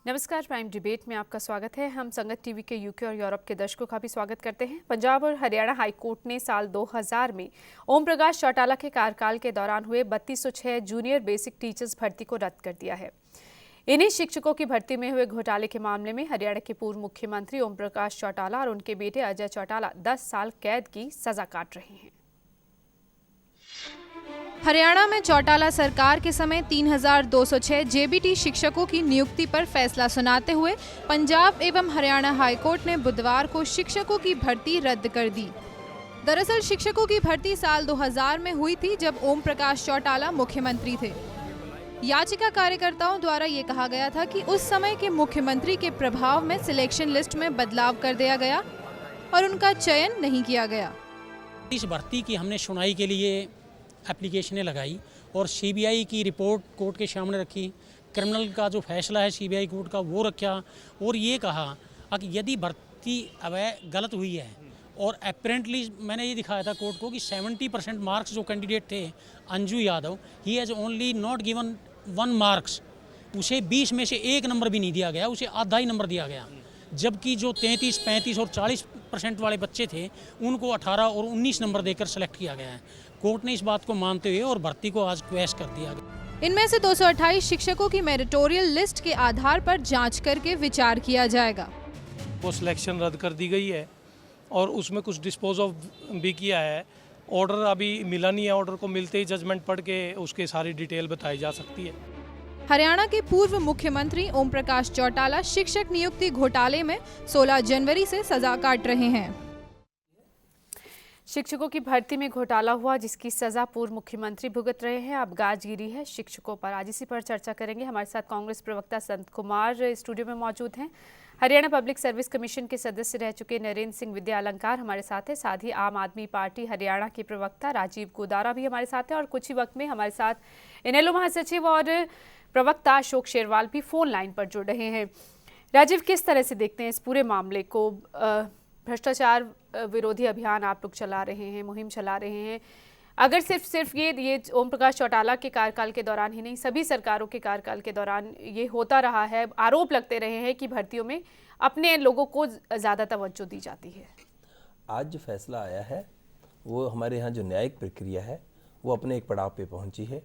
नमस्कार, prime debate में आपका स्वागत है। हम संगत टीवी के यूके और यूरोप के दर्शकों का भी स्वागत करते हैं। पंजाब और हरियाणा हाईकोर्ट ने साल 2000 में ओम प्रकाश चौटाला के कार्यकाल के दौरान हुए 3206 जूनियर बेसिक टीचर्स भर्ती को रद्द कर दिया है। इन्हीं शिक्षकों की भर्ती में हुए घोटाले के मामले में हरियाणा के पूर्व मुख्यमंत्री ओम प्रकाश चौटाला और उनके बेटे अजय चौटाला 10 साल कैद की सजा काट रहे हैं। हरियाणा में चौटाला सरकार के समय 3206 जेबीटी शिक्षकों की नियुक्ति पर फैसला सुनाते हुए पंजाब एवं हरियाणा हाईकोर्ट ने बुधवार को शिक्षकों की भर्ती रद्द कर दी। दरअसल शिक्षकों की भर्ती साल 2000 में हुई थी, जब ओम प्रकाश चौटाला मुख्यमंत्री थे। याचिका कार्यकर्ताओं द्वारा ये कहा गया था कि उस समय के मुख्यमंत्री के प्रभाव में सिलेक्शन लिस्ट में बदलाव कर दिया गया और उनका चयन नहीं किया गया। इस भर्ती की हमने सुनवाई के लिए एप्लीकेशनें लगाई और सीबीआई की रिपोर्ट कोर्ट के सामने रखी। क्रिमिनल का जो फैसला है सीबीआई कोर्ट का वो रखा और ये कहा कि यदि भर्ती गलत हुई है और अपेरेंटली मैंने ये दिखाया था कोर्ट को कि 70% मार्क्स जो कैंडिडेट थे Anju Yadav, he has only not given 1 marks, उसे 20 में से 1 नंबर भी नहीं दिया गया, उसे आधा ही नंबर दिया गया। जबकि जो 33, 35 और 40% वाले बच्चे थे उनको 18 और 19 नंबर देकर सेलेक्ट किया गया है। कोर्ट ने इस बात को मानते हुए और भर्ती को आज क्वैश कर दिया गया। इनमें से 228 शिक्षकों की मेरिटोरियल लिस्ट के आधार पर जांच करके विचार किया जाएगा। वो सिलेक्शन रद्द कर दी गई है और उसमें कुछ डिस्पोज ऑफ भी किया है। ऑर्डर अभी मिला नहीं है, ऑर्डर को मिलते ही जजमेंट पढ़ के उसके सारी डिटेल बताई जा सकती है। हरियाणा के पूर्व मुख्यमंत्री ओम प्रकाश चौटाला शिक्षक नियुक्ति घोटाले में 16 जनवरी से सजा काट रहे हैं। शिक्षकों की भर्ती में घोटाला हुआ, जिसकी सजा पूर्व मुख्यमंत्री भुगत रहे हैं। अब गाज गिरी है शिक्षकों पर। आज इसी पर चर्चा करेंगे। हमारे साथ कांग्रेस प्रवक्ता संत कुमार स्टूडियो में मौजूद हैं। हरियाणा पब्लिक सर्विस कमीशन के सदस्य रह चुके नरेंद्र सिंह विद्या अलंकार हमारे साथ है। साथ ही आम आदमी पार्टी हरियाणा के प्रवक्ता राजीव गोदारा भी हमारे साथ है और कुछ ही वक्त में हमारे साथ इनेलो महासचिव और प्रवक्ता अशोक शेरवाल भी फोन लाइन पर जुड़ रहे हैं। राजीव, किस तरह से देखते हैं इस पूरे मामले को? भ्रष्टाचार विरोधी अभियान आप लोग चला रहे हैं, मुहिम चला रहे हैं। अगर सिर्फ ये ओम प्रकाश चौटाला के कार्यकाल के दौरान ही नहीं, सभी सरकारों के कार्यकाल के दौरान ये होता रहा है, आरोप लगते रहे हैं कि भर्तियों में अपने लोगों को ज़्यादा तवज्जो दी जाती है। आज जो फैसला आया है वो हमारे यहाँ जो न्यायिक प्रक्रिया है वो अपने एक पड़ाव पे पहुँची है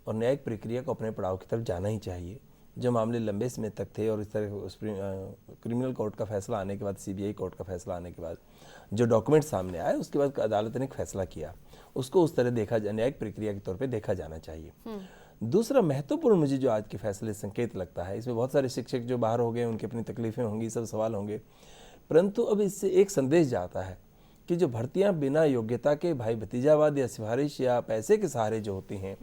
और न्यायिक प्रक्रिया को अपने पड़ाव की तरफ जाना ही चाहिए। जो मामले लंबे समय तक थे और इस तरह क्रिमिनल कोर्ट का फैसला आने के बाद, सीबीआई कोर्ट का फैसला आने के बाद जो डॉक्यूमेंट सामने आए, उसके बाद अदालत ने एक फैसला किया, उसको उस तरह देखा, न्यायिक प्रक्रिया के तौर पे देखा जाना चाहिए। दूसरा महत्वपूर्ण मुझे जो आज के फैसले संकेत लगता है, इसमें बहुत सारे शिक्षक जो बाहर हो गए, उनकी अपनी तकलीफें होंगी, सब सवाल होंगे, परंतु अब इससे एक संदेश जाता है कि जो भर्तियाँ बिना योग्यता के भाई भतीजावाद या सिफारिश या पैसे के सहारे जो होती हैं,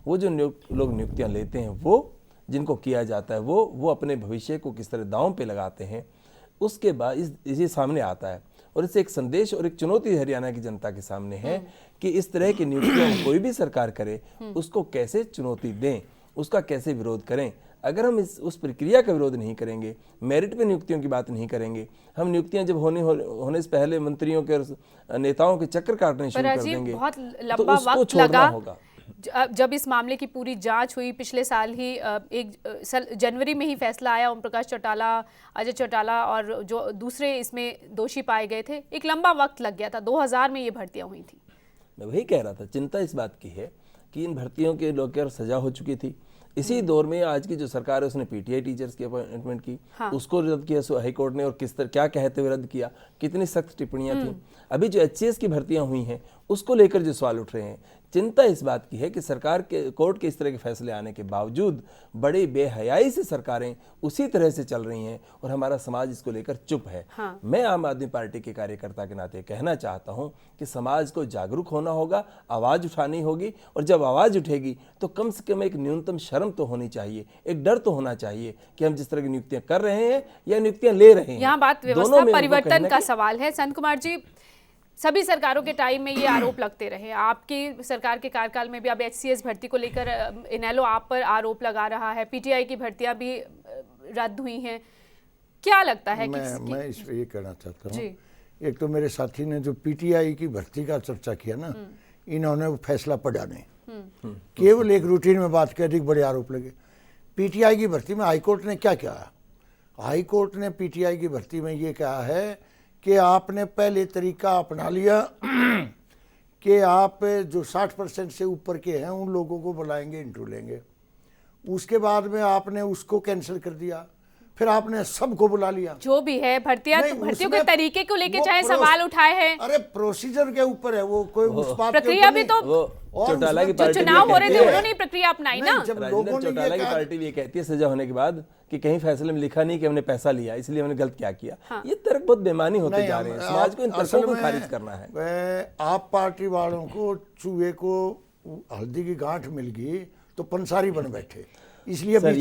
वो जो लोग नियुक्तियाँ लेते हैं, वो जिनको किया जाता है, वो अपने भविष्य को किस तरह दांव पे लगाते हैं, उसके बाद इसी सामने आता है। और इससे एक संदेश और एक चुनौती हरियाणा की जनता के सामने है कि इस तरह की नियुक्तियां कोई भी सरकार करे, उसको कैसे चुनौती दें, उसका कैसे विरोध करें। अगर हम उस प्रक्रिया का विरोध नहीं करेंगे, मेरिट पे नियुक्तियों की बात नहीं करेंगे, हम नियुक्तियां जब होने से पहले मंत्रियों के और नेताओं के चक्कर काटने शुरू कर देंगे बहुत तो लंबा उसको वक्त छोड़ना लगा। होगा। जब इस मामले की पूरी जांच हुई पिछले साल ही 1 जनवरी में ही फैसला आया, ओम प्रकाश चौटाला, अजय चौटाला और जो दूसरे इसमें दोषी पाए गए थे, एक लंबा वक्त लग गया था। 2000 में ये भर्तियां हुई थी। मैं वही कह रहा था, चिंता इस बात की है कि इन भर्तियों के लोग की सजा हो चुकी थी। इसी दौर में आज की जो सरकार है उसने पीटीआई टीचर्स की अपॉइंटमेंट की, उसको रद्द किया हाई कोर्ट ने, और किस तरह क्या कहते हुए रद्द किया, कितनी सख्त टिप्पणियां थी। अभी जो एचसीएस की भर्तियां हुई हैं उसको लेकर जो सवाल उठ रहे हैं, चिंता इस बात की है कि सरकार के कोर्ट के इस तरह के फैसले आने के बावजूद बड़े बेहयाई से सरकारें उसी तरह से चल रही हैं और हमारा समाज इसको लेकर चुप है। मैं आम आदमी पार्टी के कार्यकर्ता के नाते कहना चाहता हूं कि समाज को जागरूक होना होगा, आवाज उठानी होगी, और जब आवाज उठेगी तो कम से कम एक न्यूनतम शर्म तो होनी चाहिए, एक डर तो होना चाहिए कि हम जिस तरह की नियुक्तियां कर रहे हैं या नियुक्तियां ले रहे हैं, यहाँ बात व्यवस्था परिवर्तन का सवाल है। संत कुमार जी, सभी सरकारों के टाइम में ये आरोप लगते रहे, आपकी सरकार के कार्यकाल में भी अब एचसीएस भर्ती को लेकर इनेलो आप पर आरोप लगा रहा है, पीटीआई की भर्तियां भी रद्द हुई हैं, क्या लगता है? मैं इस पे ये कहना चाहता हूँ, एक तो मेरे साथी ने जो पीटीआई की भर्ती का चर्चा किया ना, इन्होंने वो फैसला पढ़ा नहीं, केवल एक रूटीन में बात कर दी, बड़े आरोप लगे। पीटीआई की भर्ती में हाईकोर्ट ने क्या किया? हाई कोर्ट ने पीटीआई की भर्ती में ये कहा है कि आपने पहले तरीका अपना लिया कि आप जो 60% से ऊपर के हैं उन लोगों को बुलाएंगे, इंटरव्यू लेंगे। उसके बाद में आपने उसको कैंसिल कर दिया, फिर आपने सबको बुला लिया। जो भी है भर्तियों के तरीके को लेकर चाहे सवाल उठाए हैं, अरे प्रोसीजर के ऊपर है वो, कोई उस बात प्रक्रिया भी तो चौटाला की पार्टी चुनाव हो रहे थे उन्होंने प्रक्रिया अपनाई ना। जब लोगों ने चौटाला की पार्टी भी ये कहती है सजा होने के बाद कि कहीं फैसले में लिखा नहीं कि हमने पैसा लिया इसलिए हमने गलत क्या किया। हाँ। ये तर्क बहुत बेमानी होते जा रहे हैं, समाज को इन तर्कों को खारिज करना है। आप पार्टी वालों को चूहे को हल्दी की गांठ मिल गई तो पंसारी बन बैठे, इसलिए सर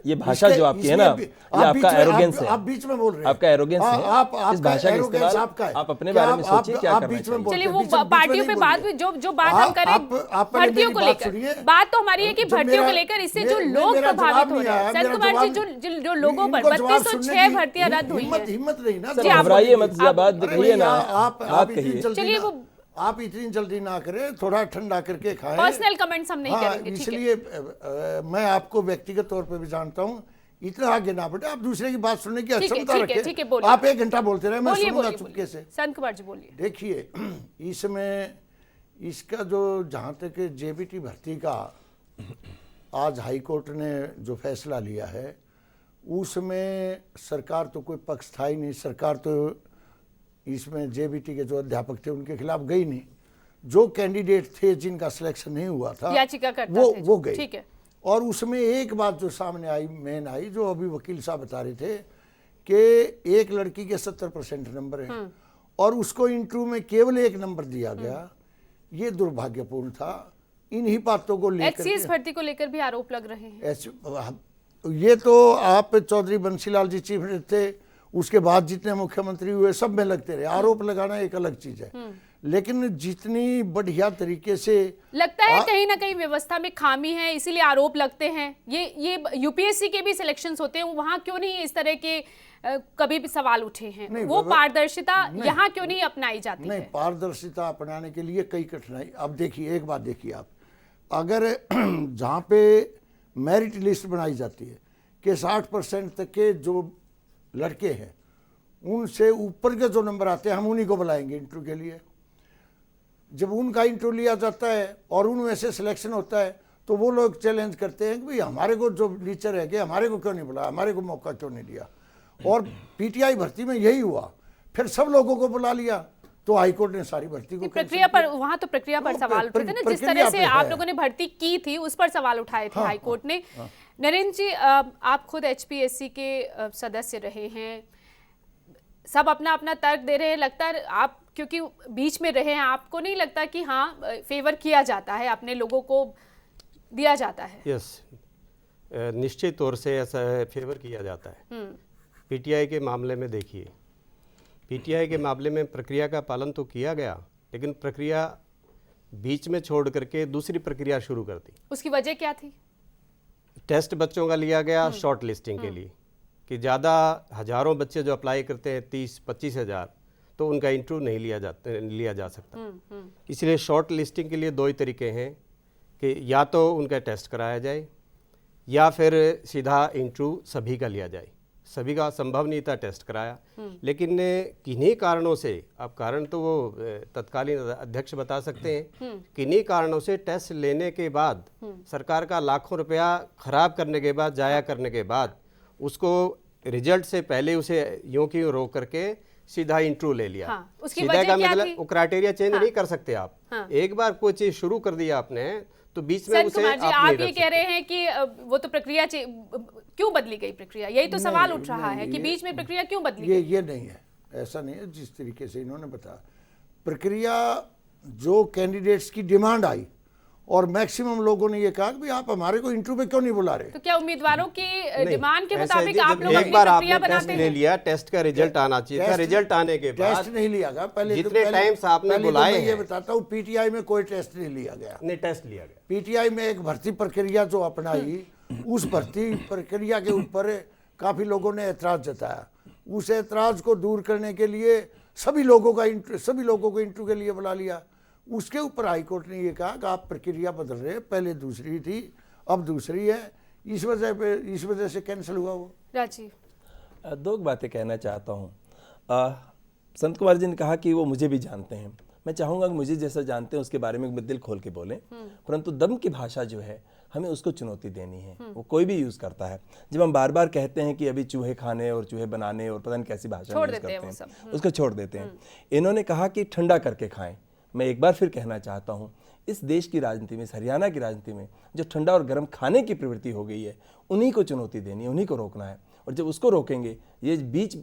ये भाषा जो आपकी है ना, ये आपका एरोगेंस है। आप बीच में बोल रहे हैं, आपका एरोगेंस है। आप इस भाषा का इस्तेमाल आप अपने बारे में सोचिए क्या करना चाहिए। चलिए वो पार्टियों पे बात, जो बात हम करें भर्तियों को लेकर, बात तो हमारी है कि भर्तियों को लेकर इससे जो लोग प्रभावित हो रहे हैं। संत कुमार जी, जो लोगों पर 3206 भर्तियां रद्द हुई है, हिम्मत नहीं ना, घबराइए मत, बात कहिए ना, बात कहिए। चलिए वो आप इतनी जल्दी ना करें, थोड़ा ठंडा करके खाएं। पर्सनल कमेंट्स हम नहीं करेंगे। इसलिए मैं आपको व्यक्तिगत तौर पे भी जानता हूं, इतना आगे ना बढ़े, आप दूसरे की बात सुनने की क्षमता रखें। आप 1 घंटा बोलते रहे, मैं सुनूंगा चुपके से। संत कुमार जी बोलिए। देखिए, इसमें इसका जो जहां तक जेबीटी भर्ती का आज हाई कोर्ट ने जो फैसला लिया है उसमें सरकार तो कोई पक्ष था ही नहीं। सरकार तो इसमें जेबीटी के जो अध्यापक थे उनके खिलाफ गई नहीं। जो कैंडिडेट थे जिनका सिलेक्शन नहीं हुआ था वो गए। ठीक है। और उसमें एक बात जो सामने आई, मेन आई, जो अभी वकील साहब बता रहे थे कि एक लड़की के 70% नंबर हैं और उसको इंटरव्यू में केवल 1 नंबर दिया गया। ये दुर्भाग्यपूर्ण था। इन्हीं बातों को लेकर एचसीएस भर्ती को लेकर भी आरोप लग रहे हैं। ये तो आप चौधरी बंसीलाल जी चीफ मिनिस्टर थे, उसके बाद जितने मुख्यमंत्री हुए सब में लगते रहे। आरोप लगाना एक अलग चीज है, लेकिन जितनी बढ़िया तरीके से लगता है कहीं ना कहीं व्यवस्था में खामी है, इसीलिए आरोप लगते हैं। ये यूपीएससी के भी सिलेक्शंस होते हैं, वहां क्यों नहीं इस तरह के कभी भी सवाल उठे हैं? वो पारदर्शिता यहाँ क्यों नहीं अपनाई जाती? नहीं, पारदर्शिता अपनाने के लिए कई कठिनाई। अब देखिए, एक बात देखिए आप, अगर जहाँ पे मेरिट लिस्ट बनाई जाती है कि 60% तक के जो लड़के हैं उनसे ऊपर के जो नंबर आते हैं हम उन्हीं को बुलाएंगे इंटरव्यू के लिए। जब उनका इंटरव्यू लिया जाता है और उनमें से सिलेक्शन होता है तो वो लोग चैलेंज करते हैं कि भाई हमारे को जो टीचर है कि हमारे को क्यों नहीं बुलाया, हमारे को मौका क्यों नहीं दिया। और पीटीआई भर्ती में यही हुआ, फिर सब लोगों को बुला लिया तो हाईकोर्ट ने सारी भर्ती को प्रक्रिया पर, वहां तो प्रक्रिया पर सवाल उठे थे ना, जिस तरह से आप लोगों ने भर्ती की थी उस पर सवाल उठाए थे हाईकोर्ट ने। नरेंद्र जी, आप खुद एचपीएससी के सदस्य रहे हैं, सब अपना अपना तर्क दे रहे हैं। लगता है आप क्योंकि बीच में रहे हैं, आपको नहीं लगता कि हाँ फेवर किया जाता है, अपने लोगों को दिया जाता है? यस, निश्चित तौर से ऐसा फेवर किया जाता है। पीटीआई के मामले में देखिए, पीटीआई के मामले में प्रक्रिया का पालन तो किया गया, लेकिन प्रक्रिया बीच में छोड़ करके दूसरी प्रक्रिया शुरू कर दी। उसकी वजह क्या थी? टेस्ट बच्चों का लिया गया शॉर्ट लिस्टिंग के लिए, कि ज़्यादा हज़ारों बच्चे जो अप्लाई करते हैं 30-25 हज़ार, तो उनका इंटरव्यू नहीं लिया जा सकता। इसलिए शॉर्ट लिस्टिंग के लिए 2 ही तरीके हैं कि या तो उनका टेस्ट कराया जाए या फिर सीधा इंटरव्यू सभी का लिया जाए। सभी का संभव नहीं था टेस्ट कराया, लेकिन किन्हीं कारणों से, अब कारण तो वो तत्कालीन अध्यक्ष बता सकते हैं, किन्हीं कारणों से टेस्ट लेने के बाद सरकार का लाखों रुपया खराब करने के बाद, जाया करने के बाद, उसको रिजल्ट से पहले उसे यूं की रोक करके सीधा इंटरव्यू ले लिया। सीधा का मतलब वो क्राइटेरिया चेंज नहीं कर सकते आप। एक बार कोई चीज शुरू कर दिया आपने तो बीच में उसे आप ये कह रहे हैं कि वो तो प्रक्रिया क्यों बदली गई? प्रक्रिया, यही तो सवाल उठ रहा है कि बीच में प्रक्रिया क्यों बदली गई? ये नहीं है, ऐसा नहीं है। जिस तरीके से इन्होंने बताया, प्रक्रिया जो कैंडिडेट्स की डिमांड आई और मैक्सिमम लोगों ने ये कहा कि आप हमारे को इंटरव्यू पे क्यों नहीं बुला रहे। तो क्या उम्मीदवारों की डिमांड के मुताबिक आप लोग एक बार आपने टेस्ट ले लिया, टेस्ट का रिजल्ट आना चाहिए था, रिजल्ट आने के बाद टेस्ट नहीं लिया गया। पहले जितने टाइम्स आपने बुलाए ये बताता हूँ, पीटीआई में कोई टेस्ट नहीं लिया गया। नहीं, टेस्ट लिया गया। पीटीआई में एक भर्ती प्रक्रिया जो अपनाई, उस भर्ती प्रक्रिया के ऊपर काफी लोगों ने एतराज जताया। उस एतराज को दूर करने के लिए सभी लोगों को इंटरव्यू के लिए बुला लिया। उसके ऊपर हाईकोर्ट ने ये कहा कि आप प्रक्रिया बदल रहे हैं, पहले दूसरी थी अब दूसरी है, इस वजह से कैंसिल हुआ वो। राजीव, दो बातें कहना चाहता हूँ। संत कुमार जी ने कहा कि वो मुझे भी जानते हैं। मैं चाहूँगा कि मुझे जैसा जानते हैं उसके बारे में दिल खोल के बोलें, परंतु दम की भाषा जो है हमें उसको चुनौती देनी है। वो कोई भी यूज़ करता है। जब हम बार बार कहते हैं कि अभी चूहे खाने और चूहे बनाने और पता नहीं कैसी भाषा यूज़ करते हैं, उसको छोड़ देते हैं। इन्होंने कहा कि ठंडा करके खाएं। मैं एक बार फिर कहना चाहता हूँ, इस देश की राजनीति में, इस हरियाणा की राजनीति में जो ठंडा और गर्म खाने की प्रवृत्ति हो गई है, उन्हीं को चुनौती देनी है, उन्हीं को रोकना है। और जब उसको रोकेंगे, ये बीच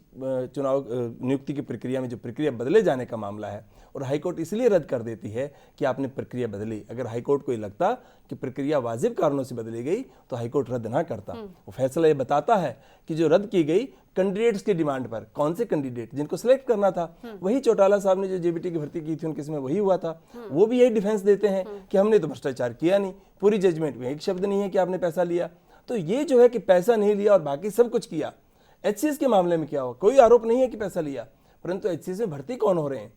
चुनाव नियुक्ति की प्रक्रिया में जो प्रक्रिया बदले जाने का मामला है, और हाईकोर्ट इसलिए रद्द कर देती है कि आपने प्रक्रिया बदली। अगर हाईकोर्ट को ये लगता कि प्रक्रिया वाजिब कारणों से बदली गई तो हाईकोर्ट रद्द ना करता। वो फैसला ये बताता है कि जो रद्द की गई कैंडिडेट्स की डिमांड पर, कौन से कैंडिडेट जिनको सिलेक्ट करना था, वही चौटाला साहब ने जो जेबीटी की भर्ती की थी उनके समय वही हुआ था। वो भी यही डिफेंस देते हैं कि हमने तो भ्रष्टाचार किया नहीं। पूरी जजमेंट में एक शब्द नहीं है कि आपने पैसा लिया। तो ये जो है कि पैसा नहीं लिया और बाकी सब कुछ किया। एचसीएस के मामले में क्या हुआ? कोई आरोप नहीं है कि पैसा लिया, परंतु एचसीएस में भर्ती कौन हो रहे हैं?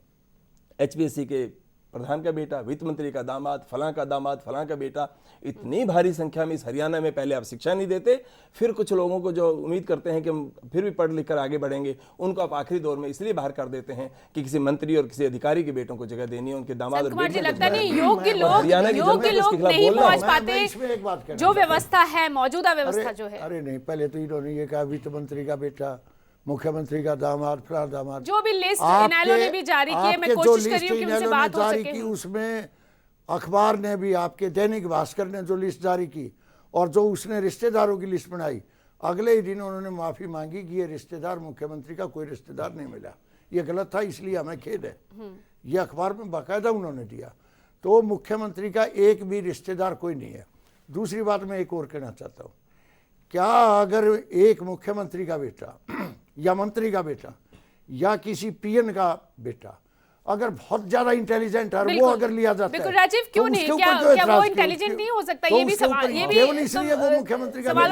एचपीएससी के प्रधान का बेटा, वित्त मंत्री का दामाद, फलां का दामाद, फलां का बेटा। इतनी भारी संख्या में इस हरियाणा में पहले आप शिक्षा नहीं देते, फिर कुछ लोगों को जो उम्मीद करते हैं कि हम फिर भी पढ़ लिख कर आगे बढ़ेंगे, उनको आप आखिरी दौर में इसलिए बाहर कर देते हैं कि किसी मंत्री और किसी अधिकारी के बेटों को जगह देनी है, उनके दामाद और बेटे लगता नहीं योग्य लोग नहीं पहुंच पाते। जो व्यवस्था है, मौजूदा व्यवस्था जो है। अरे नहीं, पहले तो इन्होंने ये कहा वित्त मंत्री का बेटा, मुख्यमंत्री का दामाद, फला दामाद, जो भी लिस्ट इनेलो ने भी जारी की है, मैं कोशिश कर रही हूं कि उनसे बात हो सके। उसमें अखबार ने भी, आपके दैनिक भास्कर ने जो लिस्ट जारी की और जो उसने रिश्तेदारों की लिस्ट बनाई, अगले ही दिन उन्होंने माफी मांगी कि ये रिश्तेदार, मुख्यमंत्री का कोई रिश्तेदार नहीं मिला, ये गलत था, इसलिए हमें खेद है। ये अखबार में बाकायदा उन्होंने दिया। तो मुख्यमंत्री का एक भी रिश्तेदार कोई नहीं है। दूसरी बात मैं एक और कहना चाहता हूँ, क्या अगर एक मुख्यमंत्री का बेटा या मंत्री का बेटा या किसी पीएन का बेटा अगर बहुत ज्यादा इंटेलिजेंट है, वो अगर लिया जाता है, राजीव क्यों नहीं, क्या वो इंटेलिजेंट नहीं हो सकता? ये भी सवाल, ये भी सवाल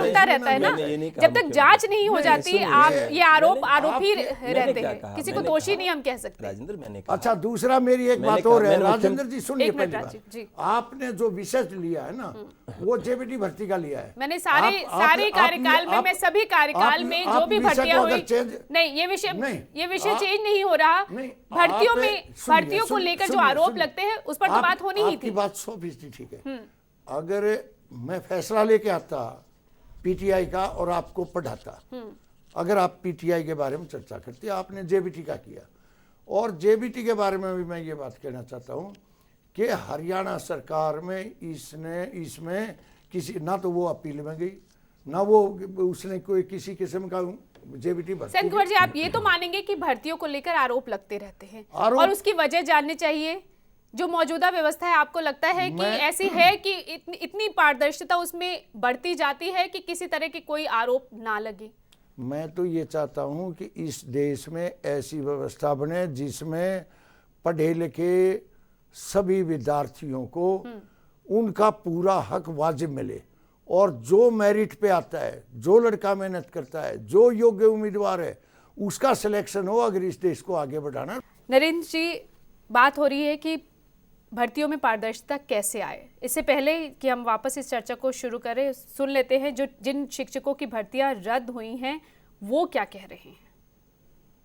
उठता रहता है ना। जब तक जांच नहीं हो जाती, आप ये आरोपी रहते हैं, किसी को दोषी नहीं हम कह सकते। राजेंद्र, मैंने अच्छा, दूसरा मेरी एक बात और है राजेंद्र जी, सुनिए। पहली बात, आपने जो विषय लिया है ना, वो जेबीटी भर्ती का लिया है। मैंने सारे कार्यकाल में, मैं सभी कार्यकाल में जो भी भर्तियां हुई, नहीं ये विषय चेंज नहीं हो रहा। भर्तियों को लेकर जो आरोप लगते हैं उस पर तो बात होनी ही थी। आपकी बात 100% ठीक है। अगर मैं फैसला लेके आता पीटीआई का और आपको पढ़ाता, अगर आप पीटीआई के बारे में चर्चा करते, आपने जेबीटी का किया, और जेबीटी के बारे में भी मैं ये बात कहना चाहता हूँ कि हरियाणा सरकार में इसमें किसी, ना तो वो अपील में गई, ना वो उसने कोई किसी किस्म का जेबीटी भर्ती। संत कुमार जी, आप ये तो मानेंगे कि भर्तियों को लेकर आरोप लगते रहते हैं और उसकी वजह जाननी चाहिए? जो मौजूदा व्यवस्था है, आपको लगता है कि ऐसी है कि इतनी पारदर्शिता उसमें बढ़ती जाती है कि किसी तरह की कोई आरोप ना लगे? मैं तो ये चाहता हूं कि इस देश में ऐसी व्यवस्था बने जिसमें पढ़े लिखे सभी विद्यार्थियों को उनका पूरा हक वाजिब मिले, और जो मेरिट पे आता है, जो लड़का मेहनत करता है, जो योग्य उम्मीदवार है, उसका सिलेक्शन हो, अगर इस देश को आगे बढ़ाना। नरेंद्र जी, बात हो रही है कि भर्तियों में पारदर्शिता कैसे आए। इससे पहले कि हम वापस इस चर्चा को शुरू करें, सुन लेते हैं जिन शिक्षकों की भर्तियां रद्द हुई हैं वो क्या कह रहे हैं।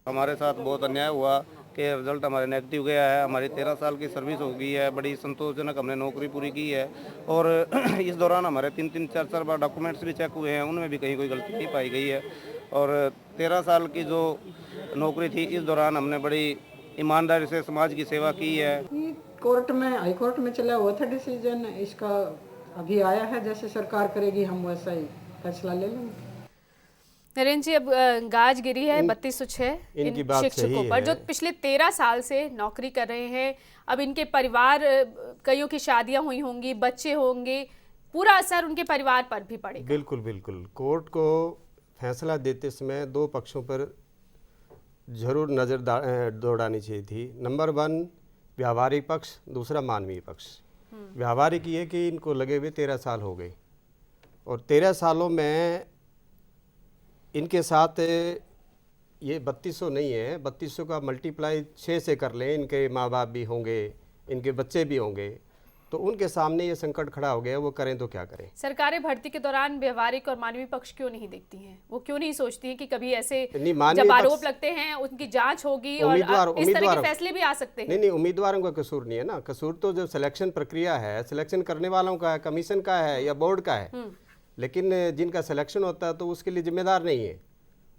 हमारे साथ बहुत अन्याय हुआ कि रिजल्ट हमारे नेगेटिव गया है। हमारी 13 साल की सर्विस हो गई है, बड़ी संतोषजनक हमने नौकरी पूरी की है, और इस दौरान हमारे 3-3, 4-4 बार डॉक्यूमेंट्स भी चेक हुए हैं, उनमें भी कहीं कोई गलती नहीं पाई गई है। और 13 साल की जो नौकरी थी, इस दौरान हमने बड़ी ईमानदारी से समाज की सेवा की है। कोर्ट में, हाई कोर्ट में चला हुआ था डिसीजन, इसका अभी आया है, जैसे सरकार करेगी हम वैसा ही फैसला ले लेंगे। नरेंद्र जी, अब गाज गिरी है 3206 इन शिक्षकों पर जो पिछले 13 साल से नौकरी कर रहे हैं। अब इनके परिवार, कईयों की शादियां हुई होंगी, बच्चे होंगे, पूरा असर उनके परिवार पर भी पड़ेगा। बिल्कुल बिल्कुल। कोर्ट को फैसला देते समय दो पक्षों पर जरूर नज़र दौड़ानी चाहिए थी। नंबर 1 व्यावहारिक पक्ष, दूसरा मानवीय पक्ष। व्यावहारिक ये कि इनको लगे हुए 13 साल हो गए, और 13 सालों में इनके साथ ये 3200 नहीं है, 3200 का मल्टीप्लाई 6 से कर लें, इनके माँ बाप भी होंगे, इनके बच्चे भी होंगे, तो उनके सामने ये संकट खड़ा हो गया, वो करें तो क्या करें। सरकारें भर्ती के दौरान व्यवहारिक और मानवीय पक्ष क्यों नहीं देखती हैं? वो क्यों नहीं सोचती हैं कि कभी ऐसे जब आरोप लगते हैं उनकी जांच होगी और इस तरह के फैसले भी आ सकते हैं? नहीं, उम्मीदवारों का कसूर नहीं है ना, कसूर तो जो सिलेक्शन प्रक्रिया है, सिलेक्शन करने वालों का है, कमीशन का है या बोर्ड का है। लेकिन जिनका सिलेक्शन होता है तो उसके लिए जिम्मेदार नहीं है,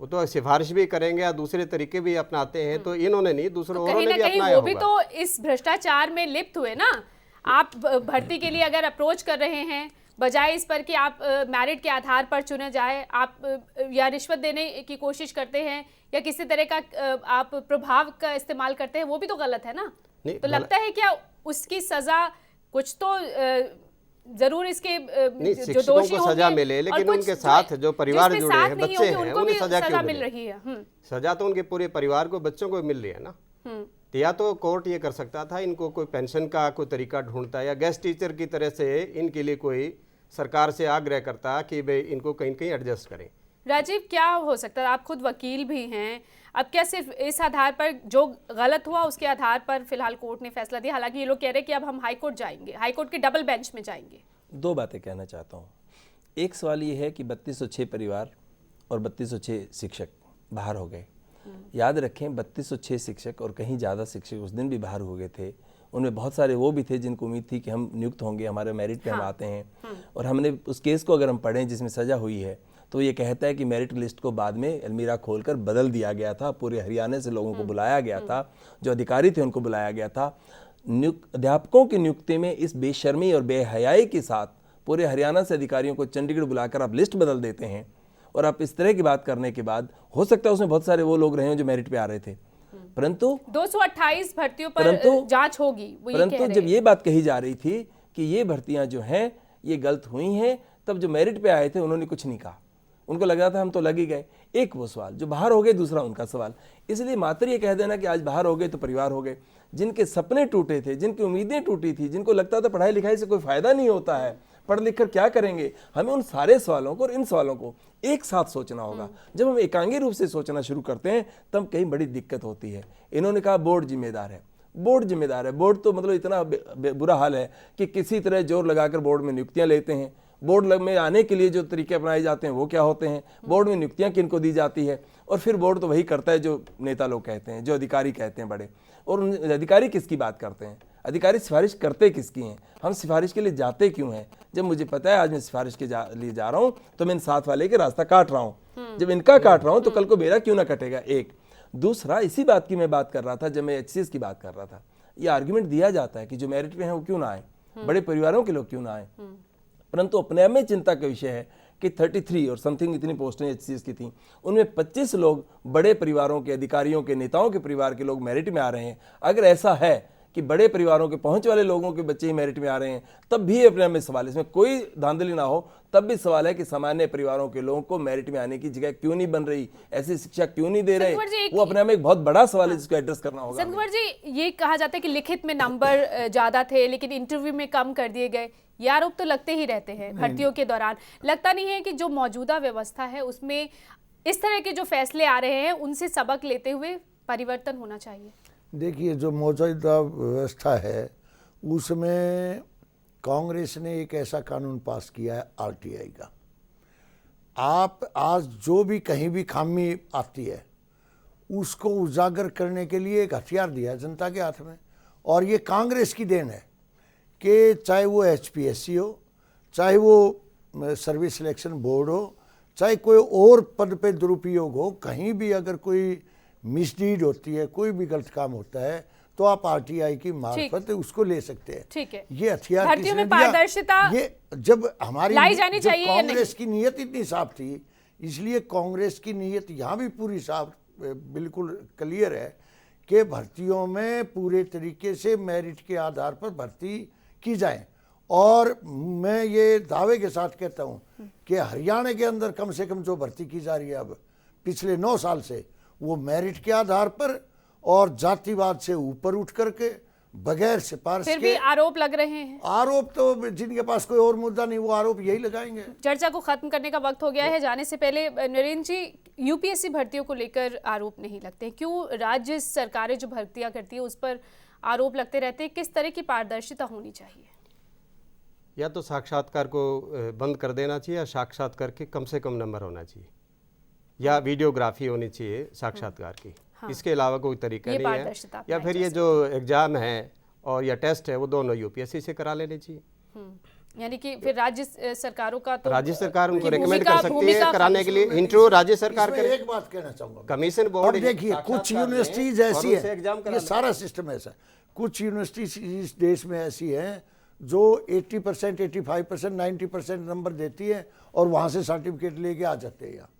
वो तो सिफारिश भी करेंगे या दूसरे तरीके भी अपनाते हैं। तो इन्होंने नहीं, दूसरों तो कहीं ना कहीं वो भी तो इस भ्रष्टाचार में लिप्त हुए ना। आप भर्ती के लिए अगर अप्रोच कर रहे हैं, बजाय इस पर कि आप मेरिट के आधार पर चुने जाए, आप या रिश्वत देने की कोशिश करते हैं या किसी तरह का आप प्रभाव का इस्तेमाल करते हैं, वो भी तो गलत है ना। तो लगता है क्या उसकी सजा कुछ तो जरूर इसके जो दोषी को सजा मिले, लेकिन उनके साथ जो परिवार जुड़े हैं, बच्चे हैं, उन्हें सजा क्यों मिल रही है? सजा तो उनके पूरे परिवार को, बच्चों को मिल रही है ना। या तो कोर्ट ये कर सकता था, इनको कोई पेंशन का कोई तरीका ढूंढता या गेस्ट टीचर की तरह से इनके लिए कोई सरकार से आग्रह करता कि भाई इनको कहीं कहीं एडजस्ट करें। राजीव, क्या हो सकता है? आप खुद वकील भी हैं, अब क्या सिर्फ इस आधार पर जो गलत हुआ उसके आधार पर फिलहाल कोर्ट ने फैसला दिया? हालांकि ये लोग कह रहे हैं कि अब हम हाई कोर्ट जाएंगे, हाई कोर्ट के डबल बेंच में जाएंगे। दो बातें कहना चाहता हूँ। एक सवाल ये है कि 3206 परिवार और 3206 शिक्षक बाहर हो गए। याद रखें, 3206 शिक्षक और कहीं ज़्यादा शिक्षक उस दिन भी बाहर हो गए थे। उनमें बहुत सारे वो भी थे जिनको उम्मीद थी कि हम नियुक्त होंगे, हमारे मेरिट पे हम आते हैं। और हमने उस केस को अगर हम पढ़ें जिसमें सज़ा हुई है, तो ये कहता है कि मेरिट लिस्ट को बाद में अलमीरा खोलकर बदल दिया गया था। पूरे हरियाणा से लोगों को बुलाया गया था, जो अधिकारी थे उनको बुलाया गया था। अध्यापकों की नियुक्ति में इस बेशर्मी और बेहयाई के साथ पूरे हरियाणा से अधिकारियों को चंडीगढ़ बुलाकर आप लिस्ट बदल देते हैं। और आप इस तरह की बात करने के बाद, हो सकता है उसमें बहुत सारे वो लोग रहे हैं जो मेरिट पे आ रहे थे, परंतु 228 भर्तियों पर जांच होगी। परंतु जब ये बात कही जा रही थी कि ये भर्तियां जो हैं ये गलत हुई हैं, तब जो मेरिट पे आए थे उन्होंने कुछ नहीं कहा। उनको लग रहा था हम तो लग ही गए। एक वो सवाल, जो बाहर हो गए दूसरा उनका सवाल। इसलिए मात्र ये कह देना कि आज बाहर हो गए तो परिवार हो गए। जिनके सपने टूटे थे, जिनकी उम्मीदें टूटी थी, जिनको लगता था पढ़ाई लिखाई से कोई फायदा नहीं होता है, पढ़ लिख कर क्या करेंगे, हमें उन सारे सवालों को और इन सवालों को एक साथ सोचना होगा। जब हम एकांगी रूप से सोचना शुरू करते हैं तब कहीं बड़ी दिक्कत होती है। इन्होंने कहा बोर्ड जिम्मेदार है, बोर्ड जिम्मेदार है। बोर्ड तो मतलब इतना बुरा हाल है कि किसी तरह जोर लगाकर बोर्ड में नियुक्तियां लेते हैं। बोर्ड में आने के लिए जो तरीके अपनाए जाते हैं वो क्या होते हैं, बोर्ड में नियुक्तियां किनको दी जाती है, और फिर बोर्ड तो वही करता है जो नेता लोग कहते हैं, जो अधिकारी कहते हैं बड़े। और अधिकारी किसकी बात करते हैं, अधिकारी सिफारिश करते किसकी हैं, हम सिफारिश के लिए जाते क्यों हैं? जब मुझे पता है आज मैं सिफारिश के लिए जा रहा हूं तो मैं इन साथ वाले के रास्ता काट रहा हूं। जब इनका काट रहा हूं तो कल को मेरा क्यों ना कटेगा। एक दूसरा, इसी बात की मैं बात कर रहा था जब मैं HCS की बात कर रहा था। ये आर्ग्यूमेंट दिया जाता है कि जो मेरिट में है वो क्यों ना आए, बड़े परिवारों के लोग क्यों ना आए, परंतु अपने आप में चिंता का विषय है कि 33 और समथिंग इतनी पोस्टें HCS की थी, उनमें 25 लोग बड़े परिवारों के, अधिकारियों के, नेताओं के परिवार के लोग मेरिट में आ रहे हैं। अगर ऐसा है कि बड़े परिवारों के पहुंच वाले लोगों के बच्चे ही मेरिट में आ रहे हैं, तब भी अपने आप में सवाल, इसमें कोई धांधली ना हो, तब भी सवाल है कि सामान्य परिवारों के लोगों को मेरिट में आने की जगह क्यों नहीं बन रही, ऐसी शिक्षा क्यों नहीं दे रहे। वो अपने आप में एक बहुत बड़ा सवाल है जिसको एड्रेस करना होगा। संगवर जी, ये कहा जाता है कि लिखित में नंबर ज्यादा थे लेकिन इंटरव्यू में कम कर दिए गए। ये आरोप तो लगते ही रहते हैं भर्तियों के दौरान। लगता नहीं है कि जो मौजूदा व्यवस्था है उसमें इस तरह के जो फैसले आ रहे हैं उनसे सबक लेते हुए परिवर्तन होना चाहिए? देखिए, जो मौजूदा व्यवस्था है उसमें कांग्रेस ने एक ऐसा कानून पास किया है RTI का। आप आज जो भी कहीं भी खामी आती है उसको उजागर करने के लिए एक हथियार दिया है जनता के हाथ में। और ये कांग्रेस की देन है कि चाहे वो HPSC हो, चाहे वो सर्विस सिलेक्शन बोर्ड हो, चाहे कोई और पद पे दुरुपयोग हो, कहीं भी अगर कोई मिसडीड होती है, कोई भी गलत काम होता है, तो आप RTI की मार्फत उसको ले सकते हैं। ठीक है, ये हथियार भर्तियों में पारदर्शिता ये जब हमारी लाई जानी जब चाहिए कांग्रेस की नीयत इतनी साफ थी, इसलिए कांग्रेस की नीयत यहाँ भी पूरी साफ बिल्कुल क्लियर है कि भर्तियों में पूरे तरीके से मेरिट के आधार पर भर्ती की जाए। और मैं ये दावे के साथ कहता हूँ कि हरियाणा के अंदर कम से कम जो भर्ती की जा रही है अब पिछले 9 साल से, वो मेरिट के आधार पर और जातिवाद से ऊपर उठ करके बगैर सिफारिश फिर भी आरोप लग रहे हैं। आरोप तो जिनके पास कोई और मुद्दा नहीं वो आरोप यही लगाएंगे। चर्चा को खत्म करने का वक्त हो गया है। जाने से पहले नरेंद्र जी, UPSC भर्तियों को लेकर आरोप नहीं लगते, क्यों राज्य सरकारें जो भर्तियां करती है उस पर आरोप लगते रहते हैं? किस तरह की पारदर्शिता होनी चाहिए? या तो साक्षात्कार को बंद कर देना चाहिए, या साक्षात्कार के कम से कम नंबर होना चाहिए, या वीडियोग्राफी होनी चाहिए साक्षात्कार की। इसके अलावा कोई तरीका नहीं है। या फिर ये जो एग्ज़ाम है और या टेस्ट है वो दोनों यूपीएससी से करा लेने चाहिए। यानी कि फिर राज्य सरकारों का तो राज्य सरकार उनको रेकमेंड कर सकती है कराने के लिए। इंटरव्यू राज्य सरकार करे। एक बात कहना चाहूँगा, कमीशन बोर्ड देखिए कुछ यूनिवर्सिटीज ऐसी है, ये सारा सिस्टम ऐसा है, कुछ यूनिवर्सिटीज इस देश में ऐसी हैं जो 80%, 85%, 90% नंबर देती है और वहां से सर्टिफिकेट लेके आ जाते हैं यहाँ।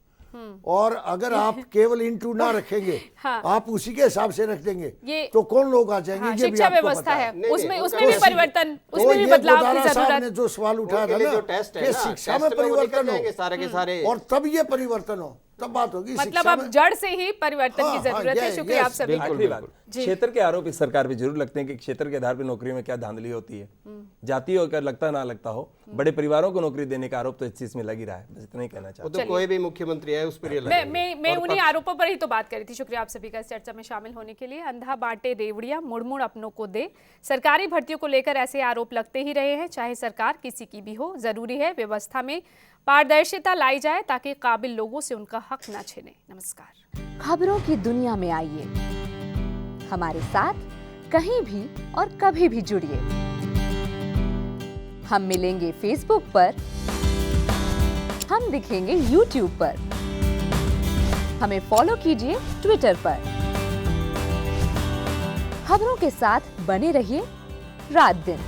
और अगर आप केवल इंटू ना रखेंगे, आप उसी के हिसाब से रख देंगे तो कौन लोग आ जाएंगे? ये भी शिक्षा आपको व्यवस्था पता है, है। उसमें भी परिवर्तन, उसमें भी बदलाव की जरूरत ने जो सवाल उठाया था ना कि शिक्षा में परिवर्तन हो सारे के सारे, और तब ये परिवर्तन हो, तब बात होगी। मतलब अब जड़ से ही परिवर्तन की जरूरत है। शुक्रिया आप सभी। आखिरी बात, क्षेत्र के आरोप इस सरकार पे जरूर लगते हैं कि क्षेत्र के आधार पर नौकरी में क्या धांधली होती है। जाति होकर लगता ना लगता हो, बड़े परिवारों को नौकरी देने का आरोप तो इस चीज में लग ही रहा है। बस इतना ही कहना चाहता हूं। तो कोई भी मुख्यमंत्री है उस पर मैं उन्हीं आरोपों पर ही तो बात करी थी। शुक्रिया आप सभी का इस चर्चा में शामिल होने के लिए। अंधा बांटे रेवड़िया, मुड़ मुड़ अपनों को दे, सरकारी भर्तियों को लेकर ऐसे आरोप लगते ही रहे हैं, चाहे सरकार किसी की भी हो। जरूरी है व्यवस्था में पारदर्शिता लाई जाए ताकि काबिल लोगों से उनका हक ना छिने। नमस्कार। खबरों की दुनिया में आइए, हमारे साथ कहीं भी और कभी भी जुड़िए। हम मिलेंगे फेसबुक पर, हम दिखेंगे यूट्यूब पर, हमें फॉलो कीजिए ट्विटर पर। खबरों के साथ बने रहिए रात दिन।